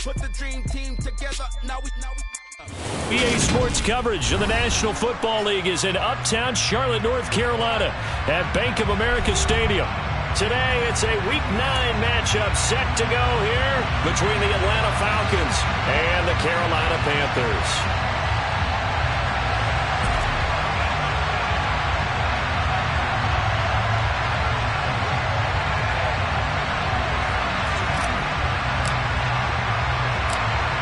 Put the dream team together. Now we. EA Sports coverage of the National Football League is in uptown Charlotte, North Carolina at Bank of America Stadium. Today, it's a Week 9 matchup set to go here between the Atlanta Falcons and the Carolina Panthers.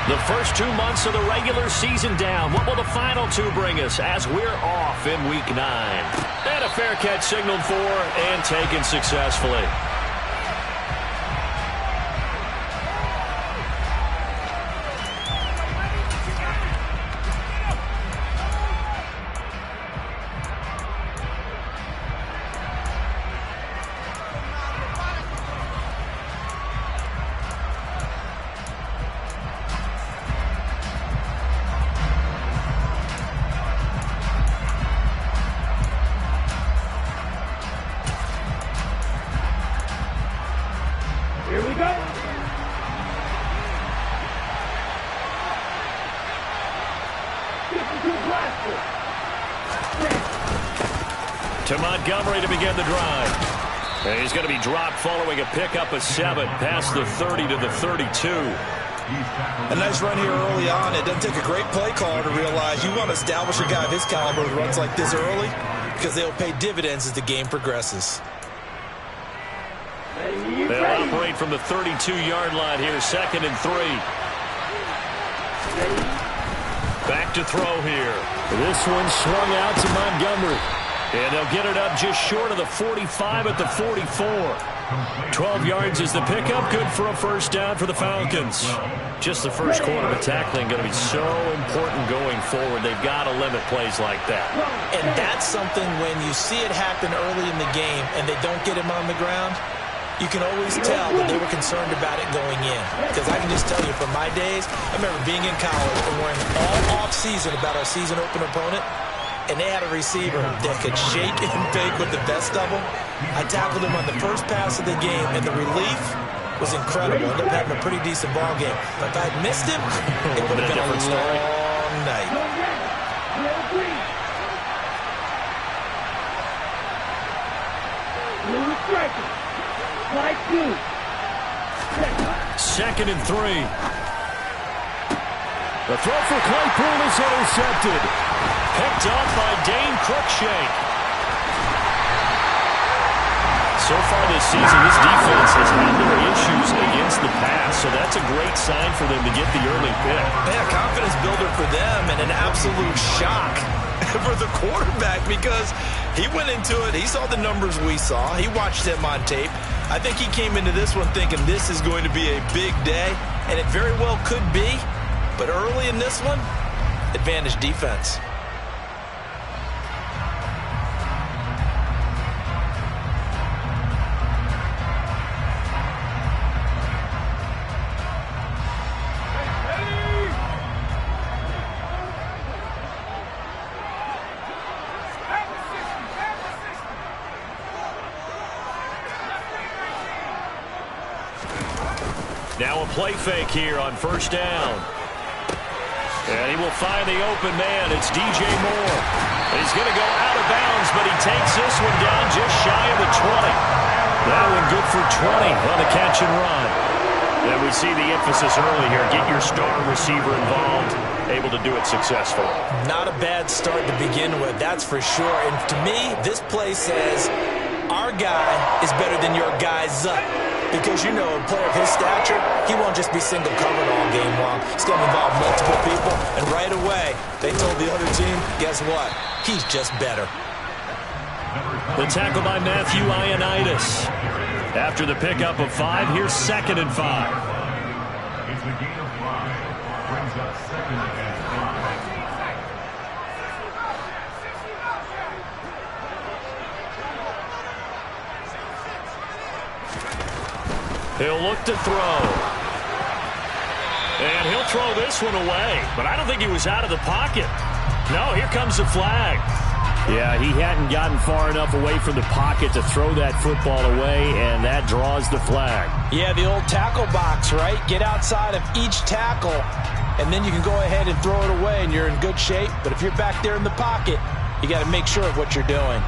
The first 2 months of the regular season down. What will the final 2 bring us as we're off in Week 9? And a fair catch signaled for and taken successfully. To Montgomery to begin the drive. And he's going to be dropped following a pickup of 7 past the 30 to the 32. A nice run here early on. It doesn't take a great play caller to realize you want to establish a guy of his caliber with runs like this early because they'll pay dividends as the game progresses. They'll operate from the 32-yard line here, 2nd and 3. Back to throw here. This one swung out to Montgomery. And they'll get it up just short of the 45 at the 44. 12 yards is the pickup. Good for a first down for the Falcons. Just the first quarter of tackling going to be so important going forward. They've got to limit plays like that. And that's something when you see it happen early in the game and they don't get him on the ground, you can always tell that they were concerned about it going in. Because I can just tell you from my days, I remember being in college and worrying all off-season about our season open opponent. And they had a receiver that could shake and bake with the best of them. I tackled him on the first pass of the game, and the relief was incredible. Ended up having a pretty decent ball game. But if I had missed him, it would have been a long night. Second and 3. The throw for Claypool is intercepted. Picked off by Dane Cruikshank. So far this season, this defense has had their issues against the pass, so that's a great sign for them to get the early pick. Yeah, confidence builder for them and an absolute shock for the quarterback because he went into it. He saw the numbers we saw. He watched them on tape. I think he came into this one thinking this is going to be a big day, and it very well could be. But early in this one, advantage defense. Now a play fake here on first down. And he will find the open man. It's DJ Moore. He's going to go out of bounds, but he takes this one down just shy of the 20. That one good for 20 on the catch and run. And we see the emphasis early here. Get your star receiver involved. Able to do it successfully. Not a bad start to begin with, that's for sure. And to me, this play says our guy is better than your guy's up. Because, you know, a player of his stature, he won't just be single-covered all game long. He's going to involve multiple people. And right away, they told the other team, guess what? He's just better. The tackle by Matthew Ioannidis. After the pickup of 5, here's 2nd and 5. It's a gain of 5. Brings up 2nd and 5. He'll look to throw. And he'll throw this one away. But I don't think he was out of the pocket. No, here comes the flag. Yeah, he hadn't gotten far enough away from the pocket to throw that football away, and that draws the flag. Yeah, the old tackle box, right? Get outside of each tackle, and then you can go ahead and throw it away, and you're in good shape. But if you're back there in the pocket, you got to make sure of what you're doing.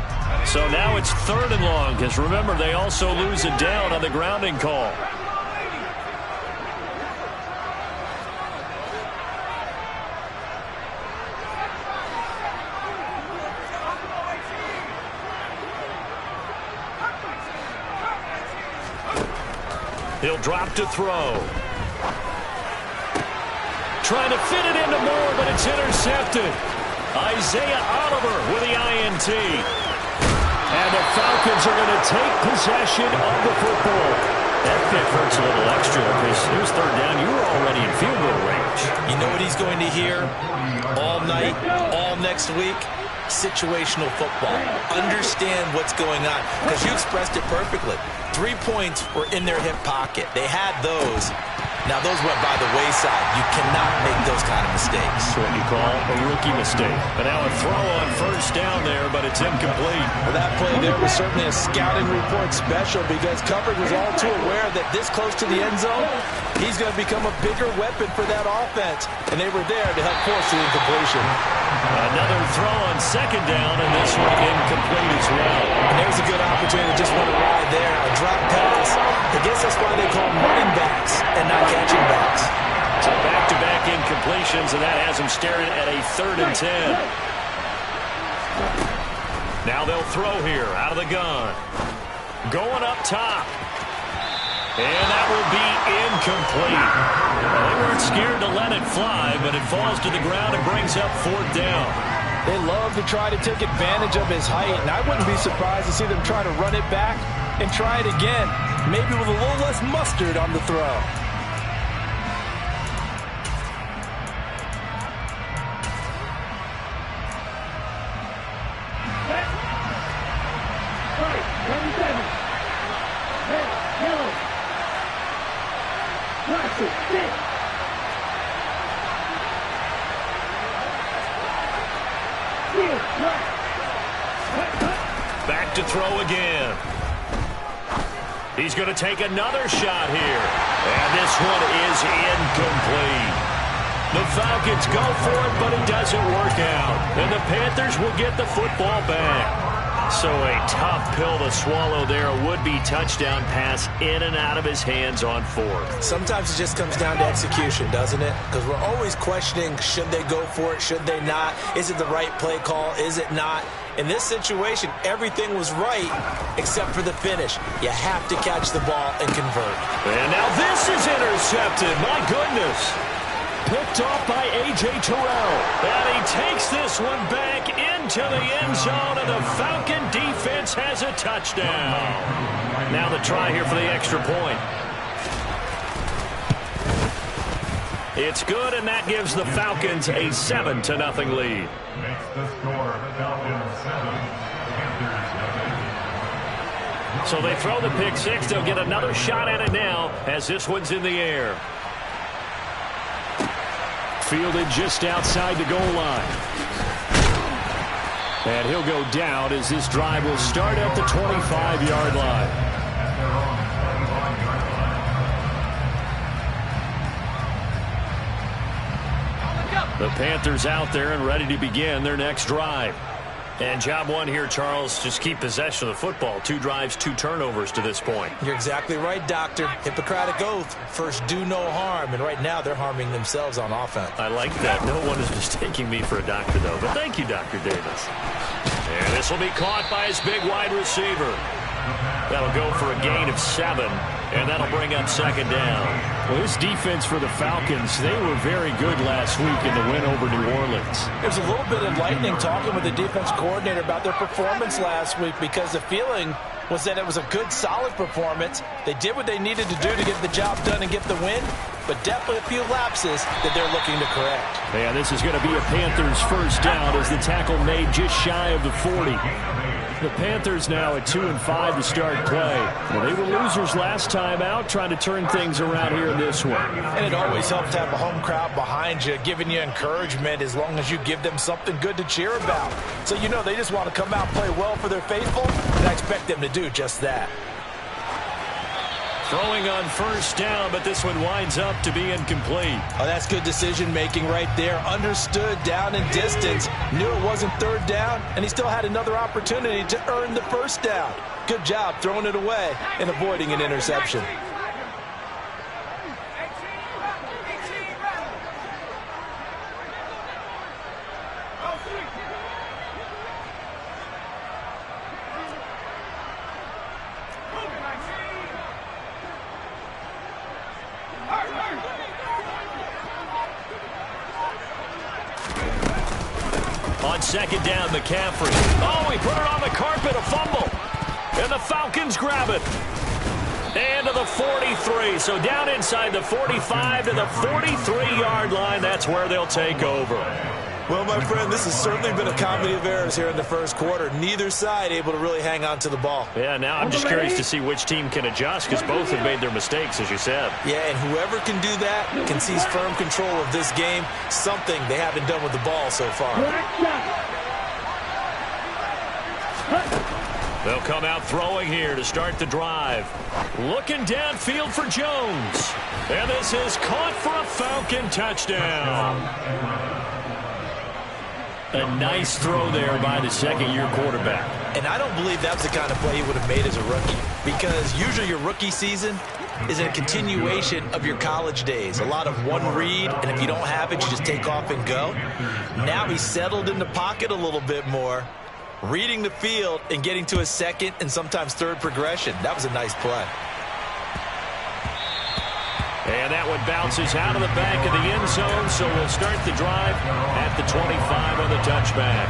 So now it's 3rd and long, because remember, they also lose it down on the grounding call. He'll drop to throw. Trying to fit it into Moore, but it's intercepted. Isaiah Oliver with the INT. And the Falcons are going to take possession of the football. That pick hurts a little extra because it was 3rd down. You were already in field goal range. You know what he's going to hear all night, all next week? Situational football. Understand what's going on, because you expressed it perfectly. 3 points were in their hip pocket. They had those. Now, those went by the wayside. You cannot make those kind of mistakes. That's what you call a rookie mistake. And now a throw on 1st down there, but it's incomplete. Well, that play there was certainly a scouting report special, because coverage was all too aware that this close to the end zone, he's going to become a bigger weapon for that offense. And they were there to help force the incompletion. Another throw on 2nd down, and this one incomplete as well. And there's a good opportunity to just want to ride there. A drop pass. I guess that's why they call them running backs and not catching backs. So back-to-back incompletions, and that has them staring at a 3rd and 10. Now they'll throw here out of the gun. Going up top. And that will be incomplete. They weren't scared to let it fly, but it falls to the ground and brings up 4th down. They love to try to take advantage of his height, and I wouldn't be surprised to see them try to run it back and try it again, maybe with a little less mustard on the throw. Back to throw again. He's going to take another shot here. And this one is incomplete. The Falcons go for it, but it doesn't work out. And the Panthers will get the football back. So a tough pill to swallow there. A would-be touchdown pass in and out of his hands on 4th. Sometimes it just comes down to execution, doesn't it? Because we're always questioning, should they go for it, should they not? Is it the right play call, is it not? In this situation, everything was right except for the finish. You have to catch the ball and convert. And now this is intercepted. My goodness. Picked off by A.J. Terrell. And he takes this one back into the end zone, and the Falcon defense has a touchdown. Now the try here for the extra point. It's good, and that gives the Falcons a 7-0 lead. Makes the score Falcons 7, Panthers 7. So they throw the pick six. They'll get another shot at it now as this one's in the air. Fielded just outside the goal line. And he'll go down as this drive will start at the 25-yard line. The Panthers out there and ready to begin their next drive. And job one here, Charles, just keep possession of the football. 2 drives, 2 turnovers to this point. You're exactly right, Doctor. Hippocratic oath. First, do no harm. And right now, they're harming themselves on offense. I like that. No one is mistaking me for a doctor, though. But thank you, Dr. Davis. And this will be caught by his big wide receiver. That'll go for a gain of 7, and that'll bring up 2nd down. Well, this defense for the Falcons, they were very good last week in the win over New Orleans. It was a little bit enlightening talking with the defense coordinator about their performance last week, because the feeling was that it was a good, solid performance. They did what they needed to do to get the job done and get the win, but definitely a few lapses that they're looking to correct. And this is going to be a Panthers first down as the tackle made just shy of the 40. The Panthers now at 2-5 to start play. Well, they were losers last time out, trying to turn things around here in this one. And it always helps to have a home crowd behind you, giving you encouragement as long as you give them something good to cheer about. So you know they just want to come out and play well for their faithful, and I expect them to do just that. Throwing on first down, but this one winds up to be incomplete. Oh, that's good decision-making right there. Understood down and distance. Knew it wasn't third down, and he still had another opportunity to earn the first down. Good job throwing it away and avoiding an interception. On second down, McCaffrey. Oh, he put it on the carpet, a fumble. And the Falcons grab it. And to the 43. So down inside the 45 to the 43-yard line. That's where they'll take over. Well, my friend, this has certainly been a comedy of errors here in the first quarter. Neither side able to really hang on to the ball. Yeah, now I'm just curious to see which team can adjust because both have made their mistakes, as you said. Yeah, and whoever can do that can seize firm control of this game, something they haven't done with the ball so far. They'll come out throwing here to start the drive. Looking downfield for Jones. And this is caught for a Falcon touchdown. A nice throw there by the second-year quarterback. And I don't believe that's the kind of play he would have made as a rookie, because usually your rookie season is a continuation of your college days. A lot of one read, and if you don't have it, you just take off and go. Now he's settled in the pocket a little bit more, reading the field and getting to a second and sometimes third progression. That was a nice play. And that one bounces out of the back of the end zone, so we'll start the drive at the 25 on the touchback.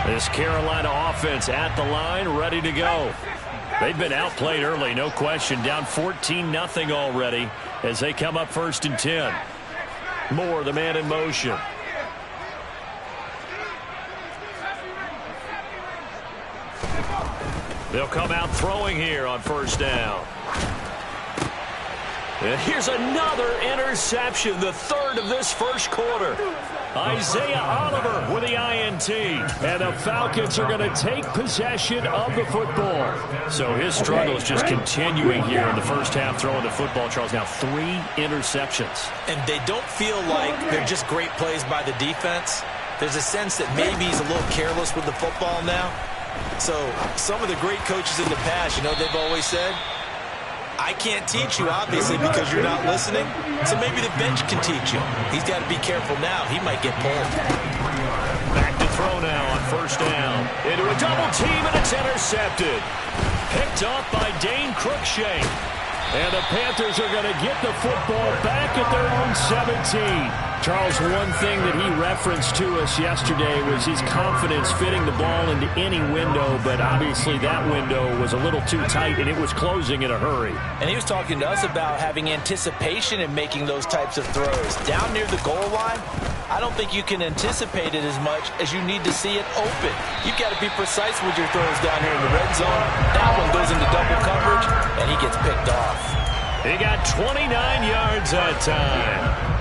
This Carolina offense at the line, ready to go. They've been outplayed early, no question. Down 14-0 already as they come up 1st and 10. Moore, the man in motion. They'll come out throwing here on first down. And here's another interception, the third of this first quarter. Isaiah Oliver with the INT. And the Falcons are going to take possession of the football. So his struggle is just continuing here in the first half throwing the football. Charles, now 3 interceptions. And they don't feel like they're just great plays by the defense. There's a sense that maybe he's a little careless with the football now. So some of the great coaches in the past, you know, they've always said, I can't teach you, obviously, because you're not listening. So maybe the bench can teach you. He's got to be careful now. He might get pulled. Back to throw now on first down. Into a double team, and it's intercepted. Picked off by Dane Cruikshank. And the Panthers are going to get the football back at their own 17. Charles, one thing that he referenced to us yesterday was his confidence fitting the ball into any window, but obviously that window was a little too tight, and it was closing in a hurry. And he was talking to us about having anticipation in making those types of throws. Down near the goal line, I don't think you can anticipate it as much as you need to see it open. You've got to be precise with your throws down here in the red zone. That one goes into double coverage, and he gets picked off. He got 29 yards that time.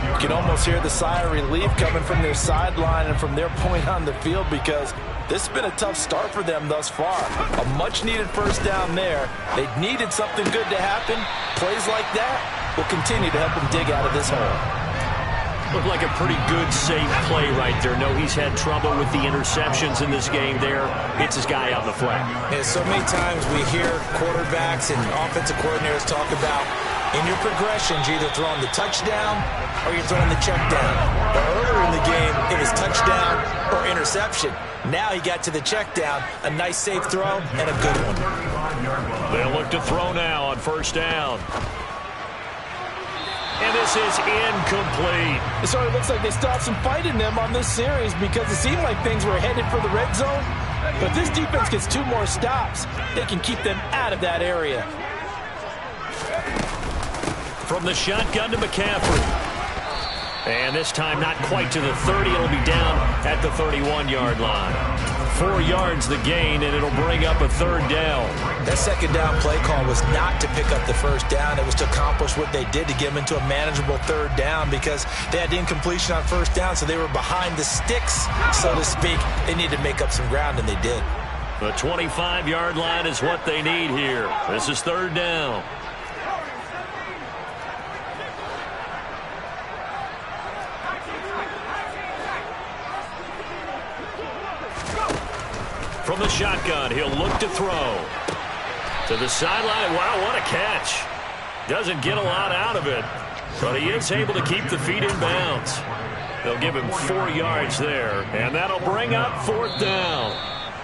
You can almost hear the sigh of relief coming from their sideline and from their point on the field, because this has been a tough start for them thus far. A much-needed first down there. They needed something good to happen. Plays like that will continue to help them dig out of this hole. Looked like a pretty good, safe play right there. No, he's had trouble with the interceptions in this game there. Hits his guy out in the flat. And so many times we hear quarterbacks and offensive coordinators talk about in your progressions, you're either throwing the touchdown or you're throwing the check down. But earlier in the game, it was touchdown or interception. Now he got to the check down, a nice safe throw, and a good one. They'll look to throw now on first down. And this is incomplete. It sort of looks like they stopped some fight in them on this series, because it seemed like things were headed for the red zone. But this defense gets 2 more stops. They can keep them out of that area. From the shotgun to McCaffrey. And this time not quite to the 30. It'll be down at the 31-yard line. 4 yards the gain, and it'll bring up a third down. That second down play call was not to pick up the first down. It was to accomplish what they did, to get them into a manageable third down, because they had the incompletion on first down, so they were behind the sticks, so to speak. They needed to make up some ground, and they did. The 25-yard line is what they need here. This is third down. From the shotgun, he'll look to throw. To the sideline. Wow, what a catch. Doesn't get a lot out of it, but he is able to keep the feet in bounds. They'll give him 4 yards there, and that'll bring up fourth down.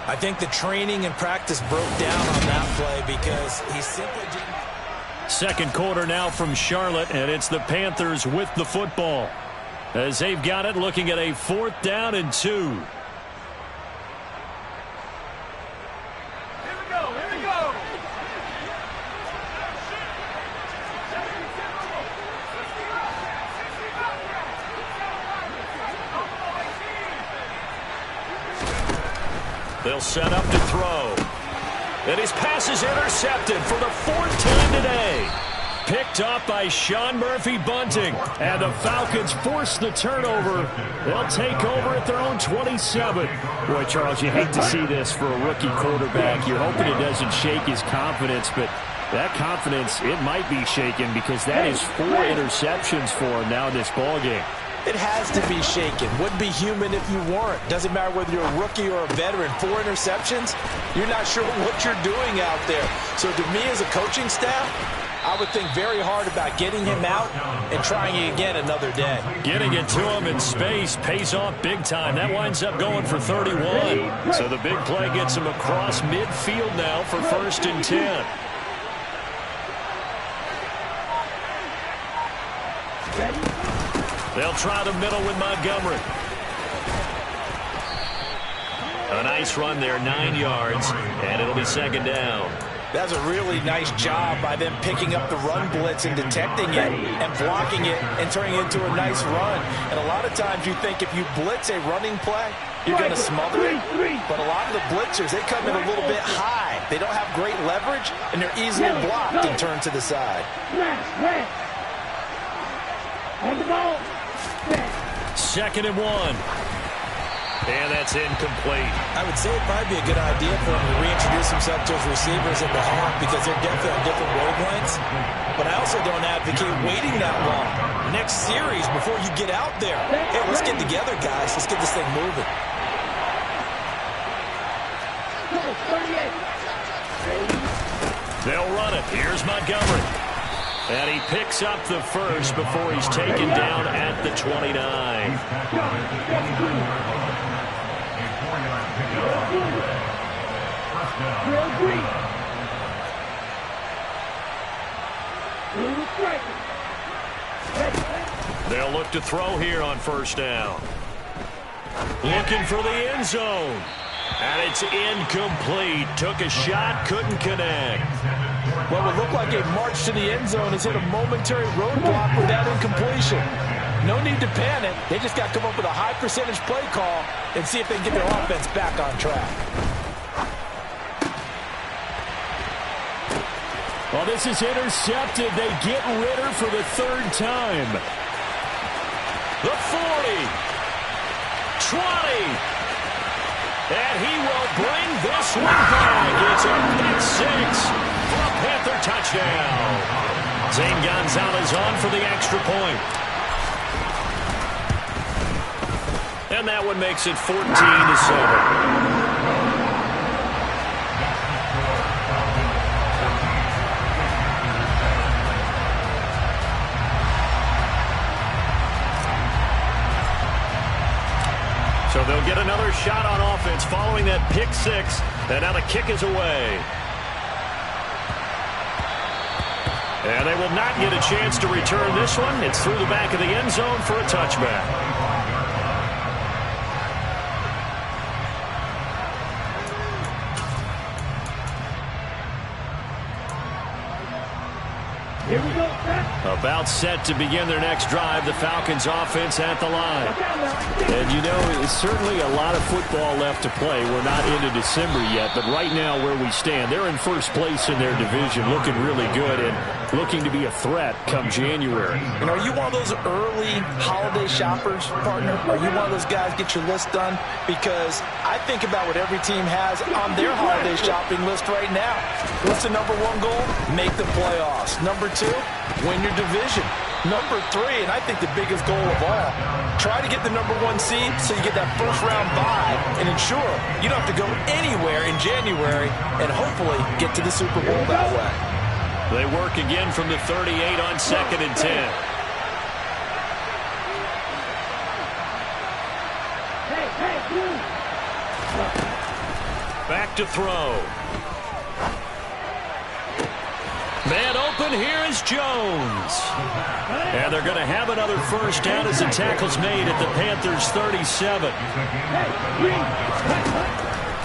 I think the training and practice broke down on that play because he simply didn't. Second quarter now from Charlotte, and it's the Panthers with the football, as they've got it looking at a 4th down and 2. They'll set up to throw. And his pass is intercepted for the 4th time today. Picked up by Sean Murphy-Bunting. And the Falcons force the turnover. They'll take over at their own 27. Boy, Charles, you hate to see this for a rookie quarterback. You're hoping it doesn't shake his confidence, but that confidence, it might be shaken because that is 4 interceptions for him now in this ballgame. It has to be shaken. Wouldn't be human if you weren't. Doesn't matter whether you're a rookie or a veteran. 4 interceptions, you're not sure what you're doing out there. So to me as a coaching staff, I would think very hard about getting him out and trying it again another day. Getting it to him in space pays off big time. That winds up going for 31. So the big play gets him across midfield now for 1st and 10. They'll try the middle with Montgomery. A nice run there, 9 yards, and it'll be 2nd down. That's a really nice job by them picking up the run blitz and detecting it and blocking it and turning it into a nice run. And a lot of times you think if you blitz a running play, you're going to smother it. But a lot of the blitzers, they come in a little bit high. They don't have great leverage, and they're easily blocked and turned to the side. Second and 1. And that's incomplete. I would say it'd probably be a good idea for him to reintroduce himself to his receivers at the half because they're definitely on different wavelengths. But I also don't advocate waiting that long. Next series, before you get out there, hey, let's get together, guys. Let's get this thing moving. They'll run it. Here's Montgomery. And he picks up the first before he's taken down at the 29. They'll look to throw here on 1st down. Looking for the end zone. And it's incomplete. Took a shot, couldn't connect. What would look like a march to the end zone has hit a momentary roadblock with that incompletion. No need to panic. They just got to come up with a high percentage play call and see if they can get their offense back on track. Well, this is intercepted. They get Ritter for the 3rd time. The 40. 20. And he will bring this one back. It's a pick 6. Panther touchdown. Zane Gonzalez on for the extra point. And that one makes it 14-7. So they'll get another shot on offense following that pick 6. And now the kick is away. And they will not get a chance to return this one. It's through the back of the end zone for a touchback. Here we go, Pat. About set to begin their next drive, the Falcons offense at the line. And you know, it's certainly a lot of football left to play. We're not into December yet, but right now where we stand, they're in first place in their division, looking really good and looking to be a threat come January. And are you one of those early holiday shoppers, partner? Are you one of those guys get your list done? Because I think about what every team has on their holiday shopping list right now. What's the number one goal? Make the playoffs. Number two, win your division. Number three, and I think the biggest goal of all, try to get the number one seed so you get that first round bye and ensure you don't have to go anywhere in January and hopefully get to the Super Bowl that way. They work again from the 38 on 2nd and 10. Back to throw. Man open, here is Jones. And they're going to have another first down as the tackle's made at the Panthers' 37.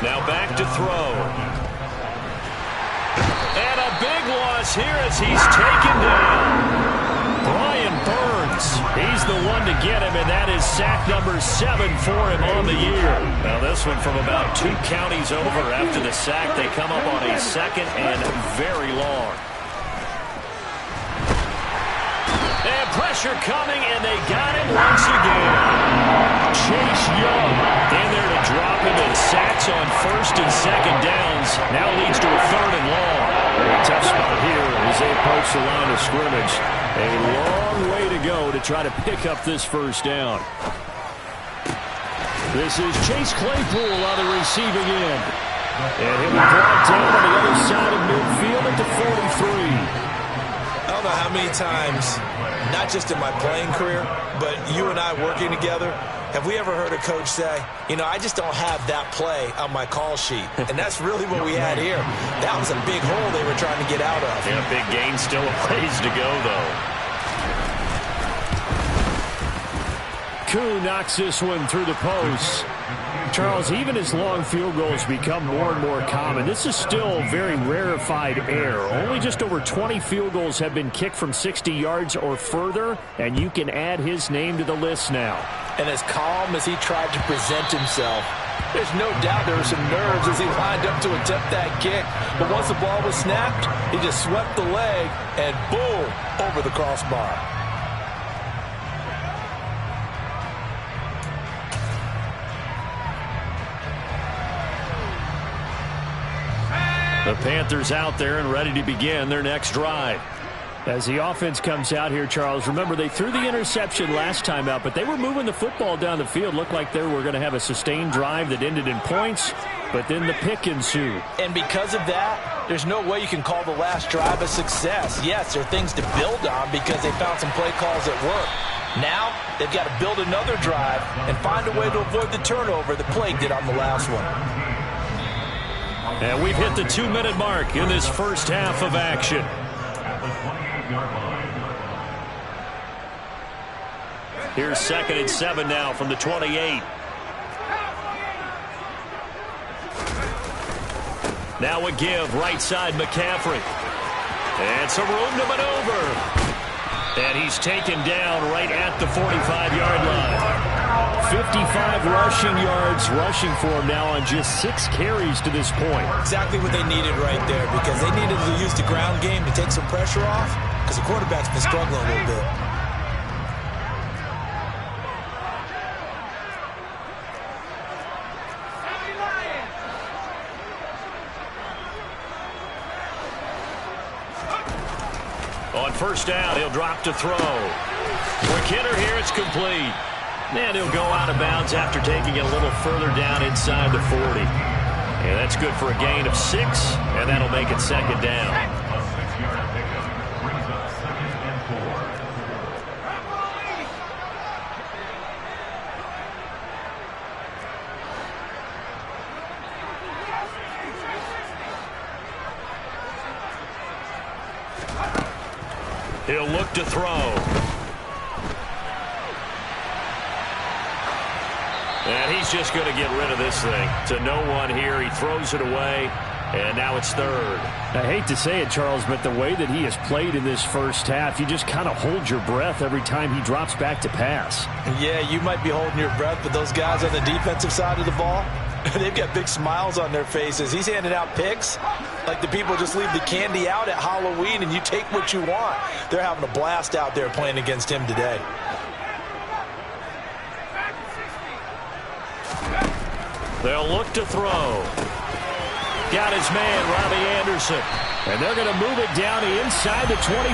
Now back to throw. And a big loss here as he's taken down. Brian Burns, he's the one to get him, and that is sack number 7 for him on the year. Now this one from about 2 counties over after the sack. They come up on a second and very long. And pressure coming, and they got him once again. Chase Young in there to drop him, and sacks on 1st and 2nd downs. Now leads to a 3rd and long. A tough spot here as they approach the line of scrimmage. A long way to go to try to pick up this first down. This is Chase Claypool on the receiving end. And he'll be brought down on the other side of midfield at the 43. I don't know how many times, not just in my playing career, but you and I working together, have we ever heard a coach say, you know, I just don't have that play on my call sheet. And that's really what we had here. That was a big hole they were trying to get out of. Yeah, big gain, still a ways to go, though. Koo knocks this one through the post. Charles, even as long field goals become more and more common, this is still very rarefied air. Only just over 20 field goals have been kicked from 60 yards or further, and you can add his name to the list now. And as calm as he tried to present himself, there's no doubt there were some nerves as he lined up to attempt that kick. But once the ball was snapped, he just swept the leg and boom, over the crossbar. The Panthers out there and ready to begin their next drive. As the offense comes out here, Charles, remember they threw the interception last time out, but they were moving the football down the field. Looked like they were going to have a sustained drive that ended in points, but then the pick ensued. And because of that, there's no way you can call the last drive a success. Yes, there are things to build on because they found some play calls that work. Now, they've got to build another drive and find a way to avoid the turnover that plagued it on the last one. And we've hit the 2-minute mark in this first half of action. Here's 2nd and 7 now from the 28. Now a give, right side McCaffrey. And some room to maneuver. And he's taken down right at the 45-yard line. 55 rushing yards rushing for him now on just 6 carries to this point. Exactly what they needed right there because they needed to use the ground game to take some pressure off because the quarterback's been struggling a little bit. On first down, he'll drop to throw. For Kidder here, it's complete. And he'll go out of bounds after taking it a little further down inside the 40. And that's good for a gain of 6, and that'll make it 2nd down. A 6-yard pickup brings up 2nd and 4. He'll look to throw. And he's just going to get rid of this thing to no one here. He throws it away, And now it's third. I hate to say it, Charles, but the way that he has played in this first half, you just kind of hold your breath every time he drops back to pass. Yeah, you might be holding your breath, but those guys on the defensive side of the ball, they've got big smiles on their faces. He's handing out picks like the people just leave the candy out at Halloween and you take what you want. They're having a blast out there playing against him today. They'll look to throw. Got his man, Robbie Anderson. And they're going to move it down inside the 25.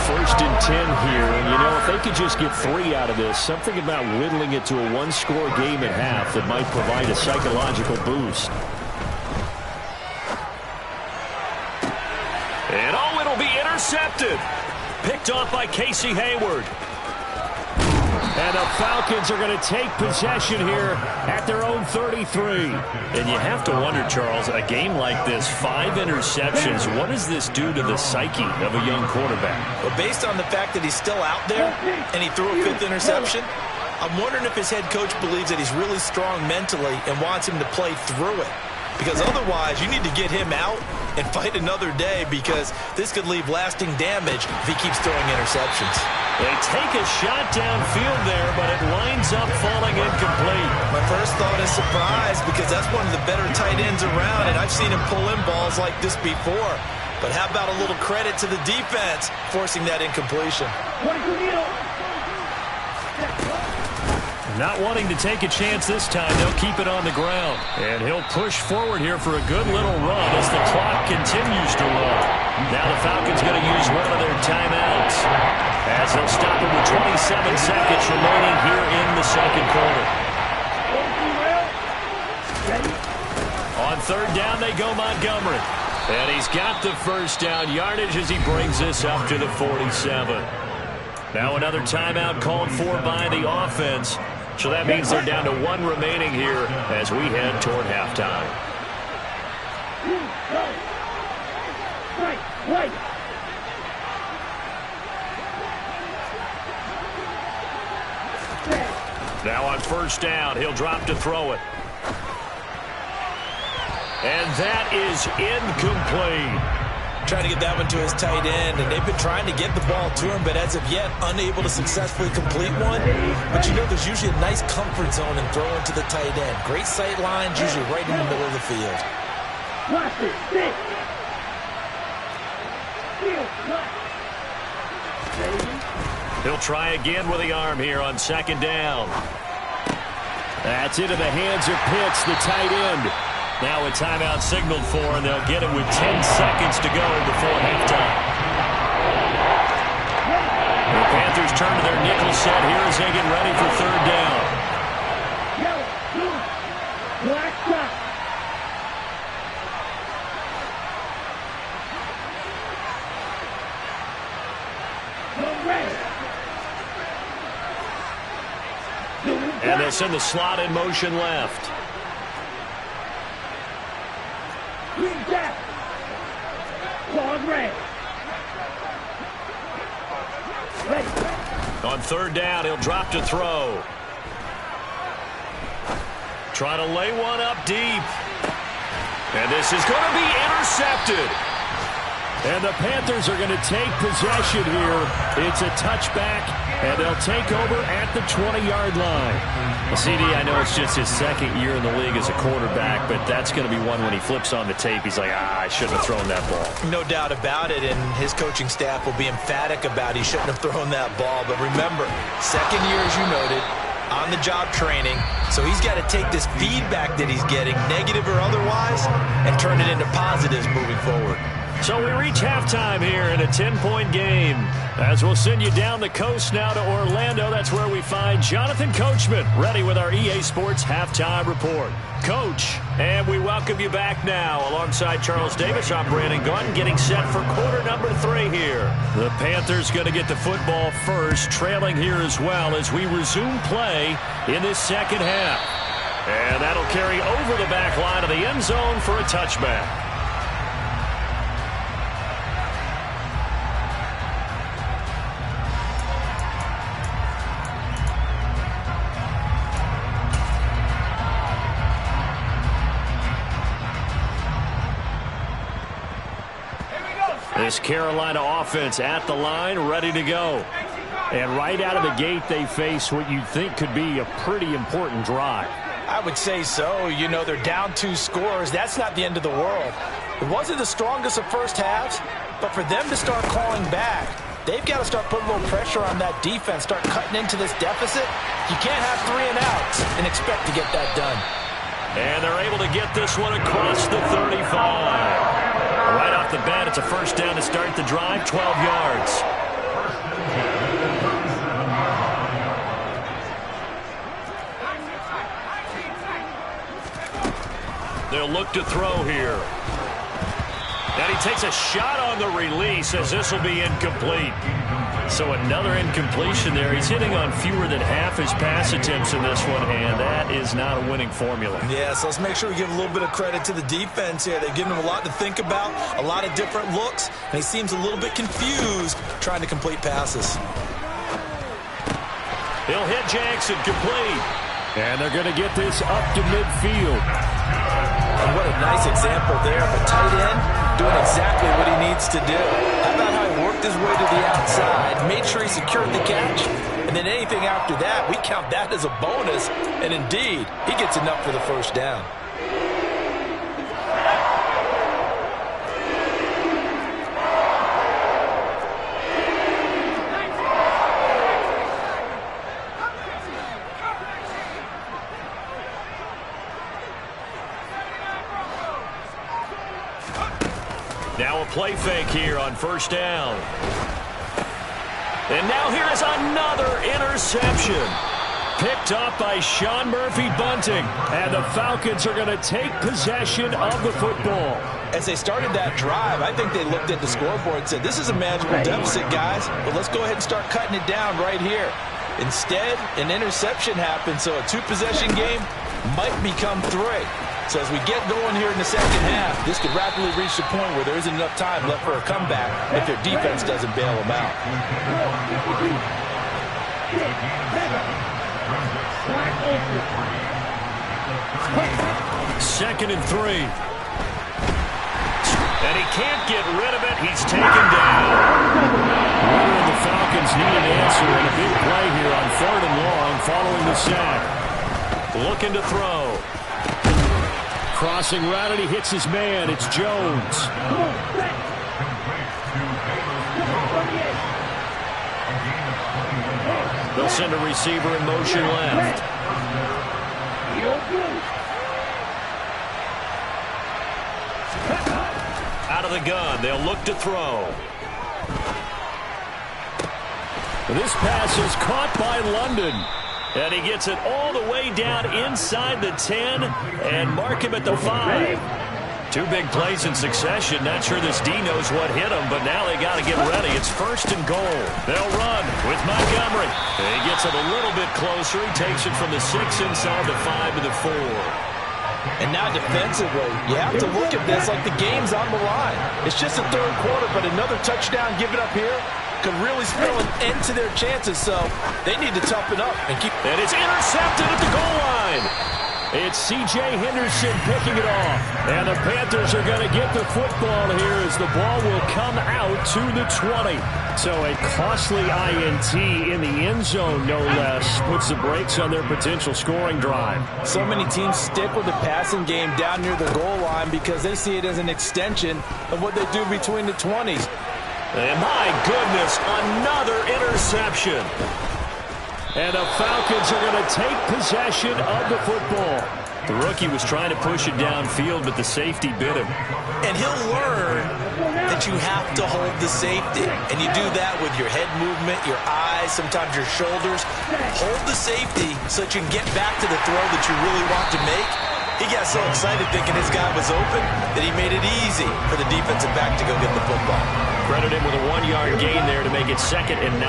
First and 10 here. And, you know, if they could just get 3 out of this, something about whittling it to a one-score game at half that might provide a psychological boost. And, oh, it'll be intercepted. Picked off by Casey Hayward. And the Falcons are going to take possession here at their own 33. And you have to wonder, Charles, a game like this, 5 interceptions, what does this do to the psyche of a young quarterback? Well, based on the fact that he's still out there and he threw a 5th interception, I'm wondering if his head coach believes that he's really strong mentally and wants him to play through it. Because otherwise, you need to get him out and fight another day because this could leave lasting damage if he keeps throwing interceptions. They take a shot downfield there, but it winds up falling incomplete. My first thought is surprise because that's one of the better tight ends around, and I've seen him pull in balls like this before. But how about a little credit to the defense forcing that incompletion? Not wanting to take a chance this time, they'll keep it on the ground. And he'll push forward here for a good little run as the clock continues to run. Now the Falcons going to use one of their timeouts as they'll stop him with 27 seconds remaining here in the second quarter. On third down, they go Montgomery. And he's got the first down yardage as he brings this up to the 47. Now another timeout called for by the offense. So that means they're down to 1 remaining here as we head toward halftime. Now on first down, he'll drop to throw it. And that is incomplete. Trying to get that one to his tight end, and they've been trying to get the ball to him, but as of yet, unable to successfully complete one. But you know, there's usually a nice comfort zone in throwing to the tight end. Great sight lines, usually right in the middle of the field. He'll try again with the arm here on second down. That's into the hands of Pitts, the tight end. Now a timeout signaled for, and they'll get it with 10 seconds to go before halftime. The Panthers turn to their nickel set here as they get ready for third down. And they'll send the slot in motion left. On third down, he'll drop to throw. Trying to lay one up deep. And this is going to be intercepted. And the Panthers are going to take possession here. It's a touchback, and they'll take over at the 20-yard line. Well, CD, I know it's just his second year in the league as a quarterback, but that's going to be one when he flips on the tape. He's like, I shouldn't have thrown that ball. No doubt about it, and his coaching staff will be emphatic about he shouldn't have thrown that ball. But remember, second year, as you noted, on-the-job training. So he's got to take this feedback that he's getting, negative or otherwise, and turn it into positives moving forward. So we reach halftime here in a 10-point game. As we'll send you down the coast now to Orlando, that's where we find Jonathan Coachman, ready with our EA Sports Halftime Report. Coach, and we welcome you back now. Alongside Charles Davis, I'm Brandon Gunn, getting set for quarter number 3 here. The Panthers going to get the football first, trailing here as well as we resume play in this second half. And that'll carry over the back line of the end zone for a touchback. This Carolina offense at the line, ready to go. And right out of the gate, they face what you'd think could be a pretty important drive. I would say so. You know, they're down 2 scores. That's not the end of the world. It wasn't the strongest of first halves, but for them to start calling back, they've got to start putting a little pressure on that defense, start cutting into this deficit. You can't have 3 and outs and expect to get that done. And they're able to get this one across the 35. Right off the bat, it's a first down to start the drive, 12 yards. They'll look to throw here. And he takes a shot on the release as this will be incomplete. So another incompletion there. He's hitting on fewer than half his pass attempts in this one, and that is not a winning formula. Yeah, so let's make sure we give a little bit of credit to the defense here. They've given him a lot to think about, a lot of different looks, and he seems a little bit confused trying to complete passes. He'll hit Jackson complete. And they're going to get this up to midfield. And what a nice example there of a tight end doing exactly what he needs to do. How about how he worked his way to the outside, made sure he secured the catch, and then anything after that, we count that as a bonus. And indeed, he gets enough for the first down. Now a play fake here on first down. And now here is another interception. Picked up by Sean Murphy-Bunting. And the Falcons are going to take possession of the football. As they started that drive, I think they looked at the scoreboard and said, this is a manageable deficit, guys, but let's go ahead and start cutting it down right here. Instead, an interception happened, so a 2-possession game might become 3. So as we get going here in the second half, this could rapidly reach the point where there isn't enough time left for a comeback if their defense doesn't bail them out. Second and 3. And he can't get rid of it. He's taken down. Runner and the Falcons need an answer and a big play here on 3rd and long following the sack. Looking to throw. Crossing route, and he hits his man. It's Jones. They'll send a receiver in motion left. Out of the gun. They'll look to throw. This pass is caught by London. And he gets it all the way down inside the 10 and mark him at the 5. 2 big plays in succession. Not sure this D knows what hit him, but now they got to get ready. It's 1st and goal. They'll run with Montgomery. He gets it a little bit closer. He takes it from the 6 inside the 5 to the 4. And now defensively, you have to look at this like the game's on the line. It's just the 3rd quarter, but another touchdown given up here could really spell an end to their chances, so they need to toughen up and keep. And it's intercepted at the goal line. It's C.J. Henderson picking it off. And the Panthers are going to get the football here as the ball will come out to the 20. So a costly INT in the end zone, no less, puts the brakes on their potential scoring drive. So many teams stick with the passing game down near the goal line because they see it as an extension of what they do between the 20s. And my goodness, another interception. And the Falcons are going to take possession of the football. The rookie was trying to push it downfield, but the safety bit him. And he'll learn that you have to hold the safety. And you do that with your head movement, your eyes, sometimes your shoulders. Hold the safety so that you can get back to the throw that you really want to make. He got so excited thinking his guy was open that he made it easy for the defensive back to go get the football. Credit him with a 1-yard gain there to make it 2nd and 9.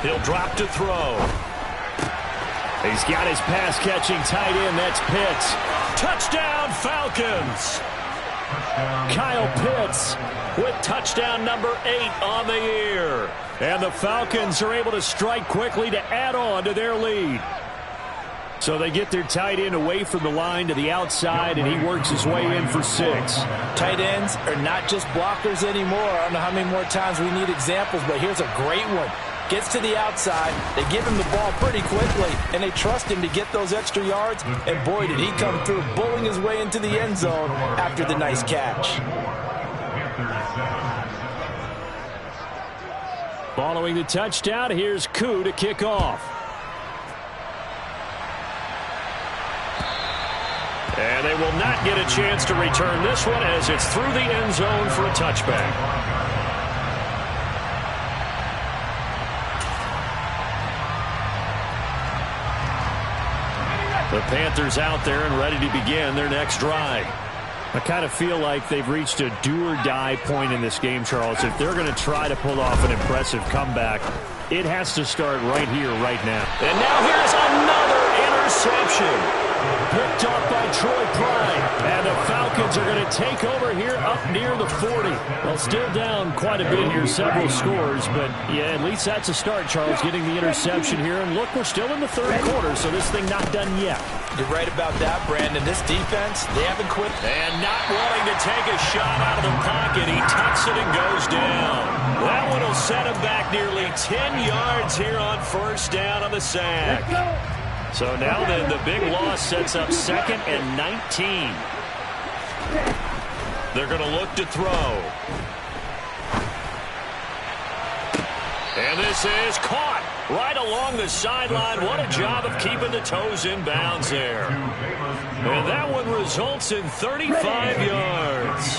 He'll drop to throw. He's got his pass-catching tight end. That's Pitts. Touchdown, Falcons. Kyle Pitts with touchdown number 8 on the year. And the Falcons are able to strike quickly to add on to their lead. So they get their tight end away from the line to the outside, and he works his way in for 6. Tight ends are not just blockers anymore. I don't know how many more times we need examples, but here's a great one. Gets to the outside, they give him the ball pretty quickly, and they trust him to get those extra yards, and boy, did he come through, bulling his way into the end zone after the nice catch. Following the touchdown, here's Koo to kick off. And they will not get a chance to return this one as it's through the end zone for a touchback. The Panthers out there and ready to begin their next drive. I kind of feel like they've reached a do-or-die point in this game, Charles. If they're going to try to pull off an impressive comeback, it has to start right here, right now. And now here's another interception. Picked off by Troy Pride. And the Falcons are going to take over here up near the 40. Well, still down quite a bit here, several scores. But, yeah, at least that's a start, Charles, getting the interception here. And, look, we're still in the third quarter, so this thing not done yet. You're right about that, Brandon. This defense, they haven't quit. And not wanting to take a shot out of the pocket, he tucks it and goes down. That one will set him back nearly 10 yards here on first down on the sack. So now then the big loss sets up 2nd and 19. They're going to look to throw. And this is caught right along the sideline. What a job of keeping the toes in bounds there. And that one results in 35 yards.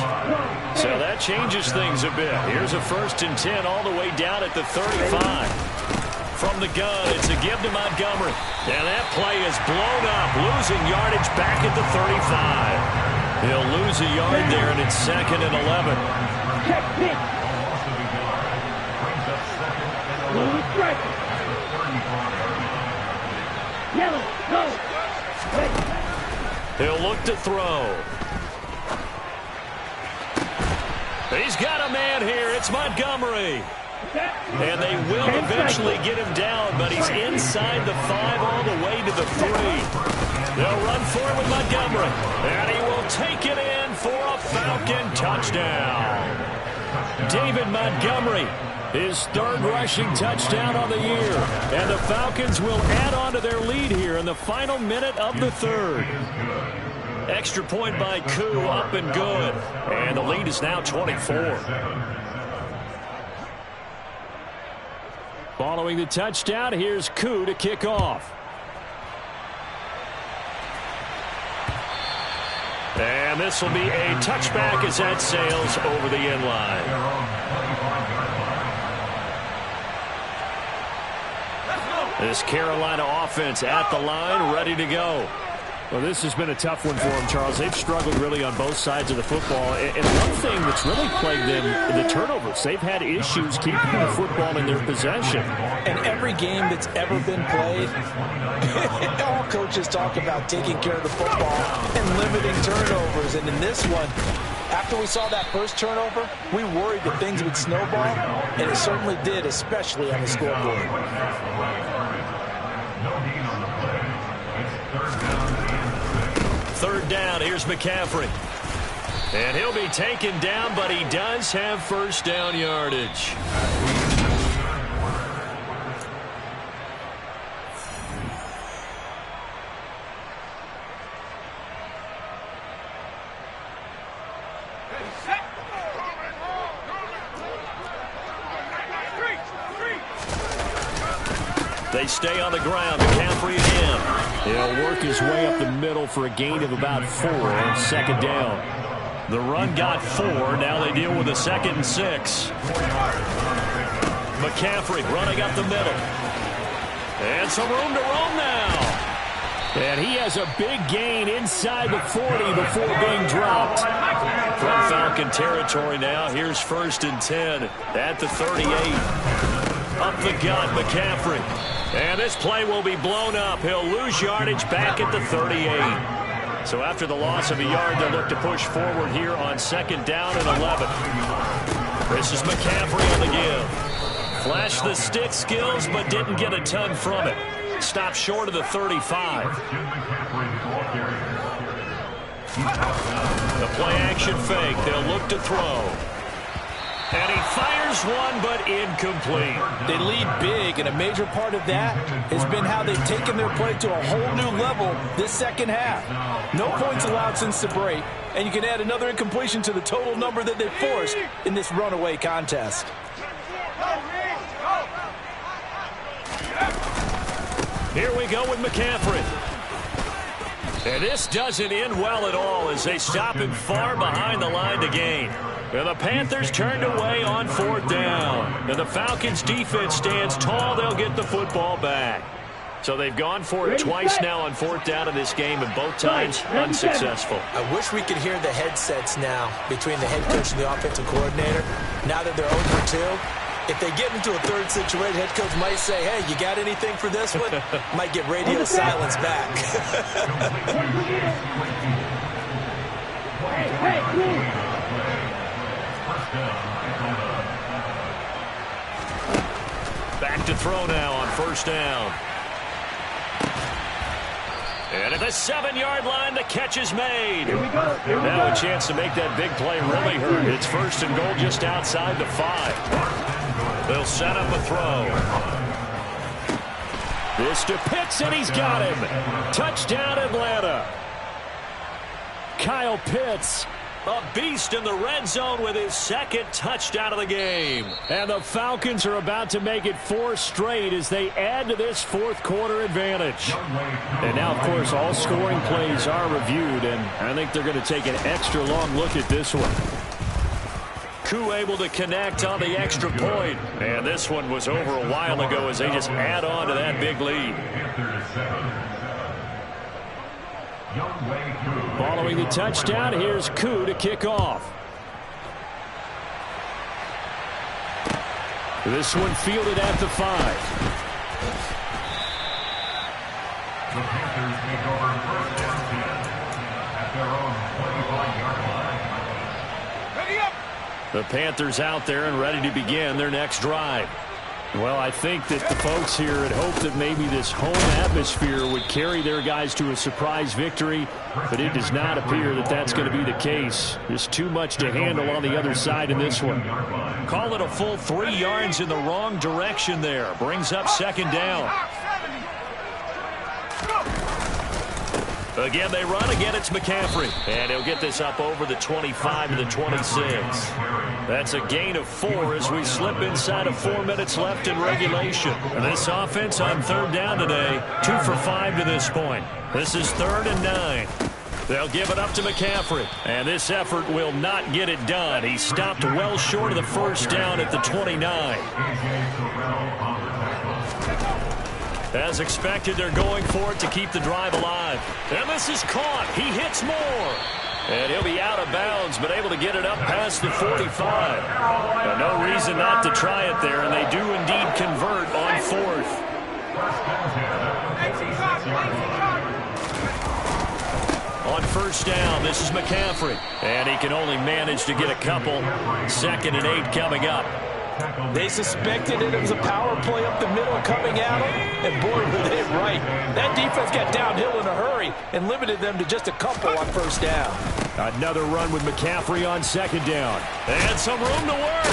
So that changes things a bit. Here's a 1st and 10 all the way down at the 35. From the gun, it's a give to Montgomery. And that play is blown up, losing yardage back at the 35. He'll lose a yard there, and it's 2nd and 11. He'll look to throw. He's got a man here. It's Montgomery. And they will eventually get him down, but he's inside the 5 all the way to the 3. They'll run for it with Montgomery. And he will take it in for a Falcon touchdown. David Montgomery, his 3rd rushing touchdown on the year. And the Falcons will add on to their lead here in the final minute of the 3rd. Extra point by Koo, up and good. And the lead is now 24. Following the touchdown, here's Koo to kick off. And this will be a touchback as that sails over the end line. This Carolina offense at the line, ready to go. Well, this has been a tough one for them, Charles. They've struggled really on both sides of the football. And one thing that's really plagued them, the turnovers. They've had issues keeping the football in their possession. And every game that's ever been played, all coaches talk about taking care of the football and limiting turnovers. And in this one, after we saw that first turnover, we worried that things would snowball, and it certainly did, especially on the scoreboard. Third down, here's McCaffrey. And he'll be taken down, but he does have first down yardage. They stay on the ground. McCaffrey again. He'll work his way up the middle for a gain of about 4 on 2nd down. The run got 4. Now they deal with a 2nd and 6. McCaffrey running up the middle. And some room to roam now. And he has a big gain inside the 40 before being dropped. From Falcon territory now, here's 1st and 10 at the 38. Up the gut, McCaffrey. And this play will be blown up. He'll lose yardage back at the 38. So after the loss of a yard, they'll look to push forward here on 2nd down and 11. This is McCaffrey on the give. Flashed the stick skills, but didn't get a ton from it. Stopped short of the 35. The play-action fake. They'll look to throw. And he fires one, but incomplete. They lead big, and a major part of that has been how they've taken their play to a whole new level this second half. No points allowed since the break, and you can add another incompletion to the total number that they forced in this runaway contest. Here we go with McCaffrey. And this doesn't end well at all as they stop him far behind the line to gain. And the Panthers turned away on 4th down. And the Falcons' defense stands tall. They'll get the football back. So they've gone for it twice now on 4th down in this game, and both times unsuccessful. I wish we could hear the headsets now between the head coach and the offensive coordinator. Now that they're 0-2, if they get into a third situation, head coach might say, hey, you got anything for this one? Might get radio silence back. Back to throw now on 1st down. And at the 7-yard line, the catch is made. Now a chance to make that big play really hurt. It's 1st and goal just outside the 5. They'll set up a throw. This to Pitts, and he's got him. Touchdown, Atlanta. Kyle Pitts, a beast in the red zone with his 2nd touchdown of the game. And the Falcons are about to make it 4 straight as they add to this 4th quarter advantage. And now, of course, all scoring plays are reviewed, and I think they're going to take an extra long look at this one. Koo able to connect on the extra point. And this one was over a while ago as they just add on to that big lead. Following the touchdown, here's Koo to kick off. This one fielded at the 5. The Panthers take over 1st and 10 at their own 25-yard line. The Panthers out there and ready to begin their next drive. Well, I think that the folks here had hoped that maybe this home atmosphere would carry their guys to a surprise victory, but it does not appear that that's going to be the case. There's too much to handle on the other side in this one. Call it a full 3 yards in the wrong direction there. Brings up 2nd down. Again, they run. Again, it's McCaffrey. And he'll get this up over the 25 to the 26. That's a gain of 4 as we slip inside of 4 minutes left in regulation. And this offense on 3rd down today, 2 for 5 to this point. This is 3rd and 9. They'll give it up to McCaffrey. And this effort will not get it done. He stopped well short of the 1st down at the 29. As expected, they're going for it to keep the drive alive. And this is caught. He hits more. And he'll be out of bounds, but able to get it up past the 45. Now, no reason not to try it there, and they do indeed convert on 4th. On 1st down, this is McCaffrey. And he can only manage to get a couple. 2nd and 8 coming up. They suspected it was a power play up the middle coming at them, and boy, were they right. That defense got downhill in a hurry and limited them to just a couple on 1st down. Another run with McCaffrey on 2nd down. And some room to work.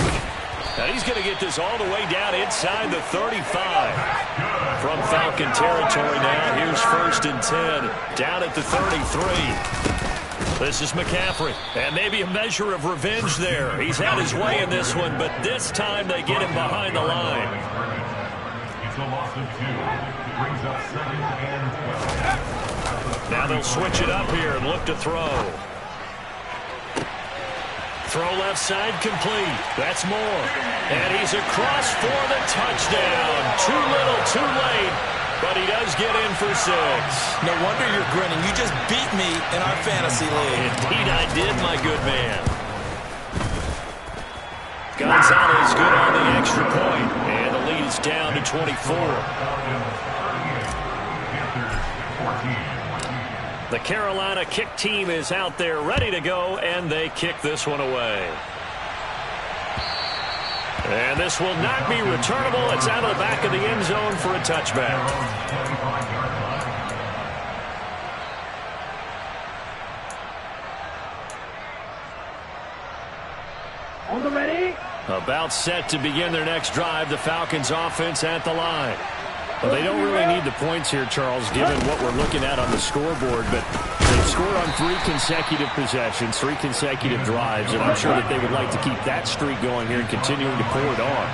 Now he's going to get this all the way down inside the 35. From Falcon territory now, here's 1st and 10, down at the 33. This is McCaffrey, and maybe a measure of revenge there. He's had his way in this one, but this time they get him behind the line. It's a loss of 2. Brings up 2nd and 12. Now they'll switch it up here and look to throw. Throw left side complete. That's Moore. And he's across for the touchdown. Too little, too late. But he does get in for 6. No wonder you're grinning. You just beat me in our fantasy league. Indeed I did, my good man. Gonzalez good on the extra point. And the lead is down to 24. The Carolina kick team is out there ready to go, and they kick this one away. And this will not be returnable. It's out of the back of the end zone for a touchback. On the ready. About set to begin their next drive, the Falcons offense at the line. Well, they don't really need the points here, Charles, given what we're looking at on the scoreboard, but they've scored on 3 consecutive possessions, 3 consecutive drives, and I'm sure that they would like to keep that streak going here and continuing to pour it on.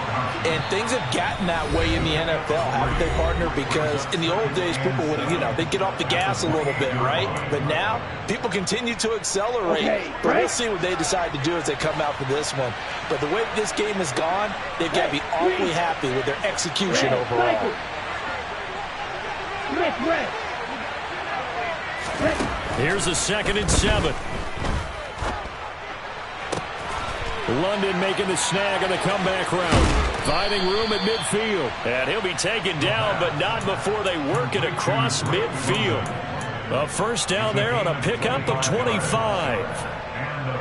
And things have gotten that way in the NFL, haven't they, partner? Because in the old days, people would, they'd get off the gas a little bit, right? But now, people continue to accelerate. But we'll see what they decide to do as they come out for this one. But the way this game has gone, they've got to be awfully happy with their execution overall. Here's a 2nd and 7. London making the snag on the comeback route. Finding room at midfield. And he'll be taken down, but not before they work it across midfield. A first down there on a pickup of 25.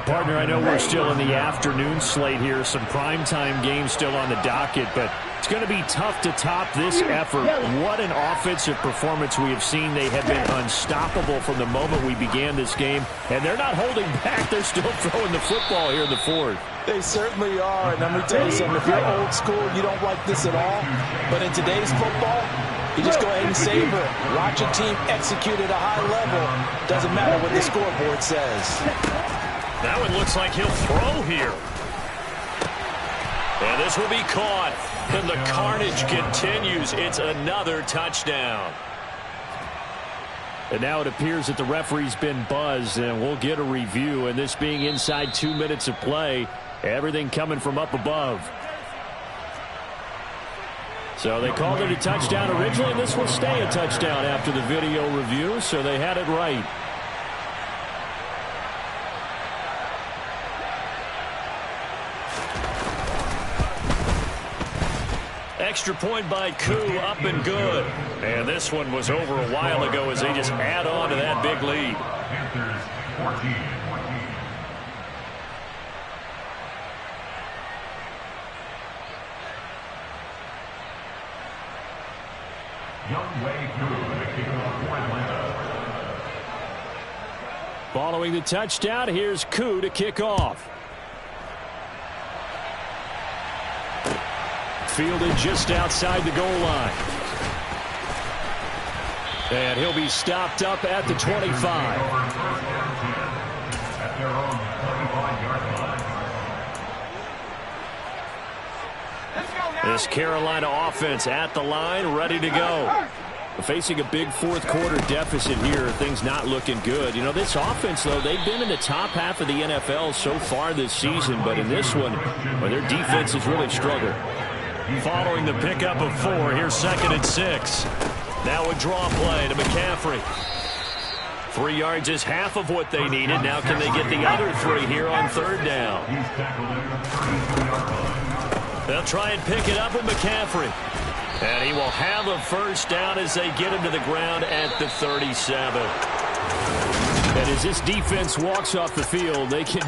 Partner, I know we're still in the afternoon slate here. Some primetime games still on the docket, but it's going to be tough to top this effort. What an offensive performance we have seen. They have been unstoppable from the moment we began this game, and they're not holding back. They're still throwing the football here in the 4th. They certainly are, and let me tell you something. If you're old school, you don't like this at all. But in today's football, you just go ahead and savor it. Watch a team execute at a high level. Doesn't matter what the scoreboard says. That one looks like he'll throw here. And this will be caught. And the carnage continues. It's another touchdown. And now it appears that the referee's been buzzed, and we'll get a review. And this being inside 2 minutes of play, everything coming from up above. So they called it a touchdown originally, and this will stay a touchdown after the video review, so they had it right. Extra point by Koo, up and good. And this one was over a while ago as they just add on to that big lead. Panthers 14. Youngway Koo, the kickoff for Atlanta. Following the touchdown, here's Koo to kick off. Fielded just outside the goal line. And he'll be stopped up at the 25. At their own 25-yard line. This Carolina offense at the line, ready to go. Facing a big 4th quarter deficit here, things not looking good. This offense, though, they've been in the top half of the NFL so far this season, but in this one, well, their defense has really struggled. Following the pickup of 4, here's 2nd and 6. Now a draw play to McCaffrey. 3 yards is half of what they needed. Now can they get the other 3 here on 3rd down? They'll try and pick it up with McCaffrey. And he will have a first down as they get him to the ground at the 37. And as this defense walks off the field, they can